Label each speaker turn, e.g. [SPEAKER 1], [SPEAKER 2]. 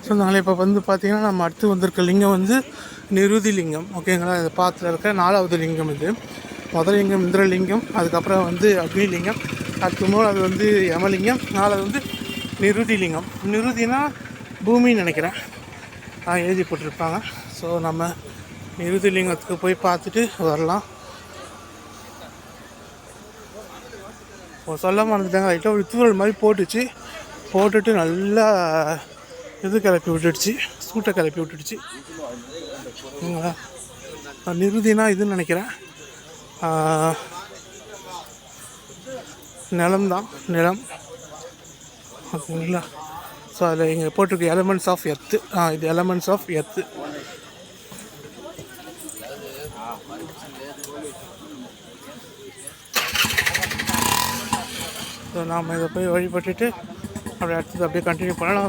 [SPEAKER 1] சொன்னாங்களே. இப்போ வந்து பார்த்திங்கன்னா நம்ம அடுத்து வந்திருக்க லிங்கம் வந்து நிருதி லிங்கம். ஓகேங்களா, இது பாத்தில் இருக்க 4வது லிங்கம். இது முதல் லிங்கம் இந்திரலிங்கம், அதுக்கப்புறம் வந்து அக்னிலிங்கம், அதுக்கு 3வது வந்து யமலிங்கம், 4வது வந்து நிருதி லிங்கம். நிருதினா பூமின்னு நினைக்கிறேன், எழுதி போட்டிருப்பாங்க. ஸோ நம்ம நிருதி லிங்கத்துக்கு போய் பார்த்துட்டு வரலாம். சொல்ல மறந்துட்டாங்க, லைட்டாக ஒரு தூரல் மாதிரி போட்டுட்டு நல்லா இது கிளப்பி விட்டுடுச்சு, சூட்டை கிளப்பி விட்டுடுச்சு. நிருதினா இதுன்னு நினைக்கிறேன், நிலம். ஓகேங்களா. ஸோ அதில் இங்கே போட்டிருக்கு எலமெண்ட்ஸ் ஆஃப் எர்த்து. இது எலமெண்ட்ஸ் ஆஃப் எர்த்து. ஸோ நாம் இதை போய் வழிபட்டுட்டு அப்படியே அடுத்தது அப்படியே கண்டினியூ பண்ணலாம்.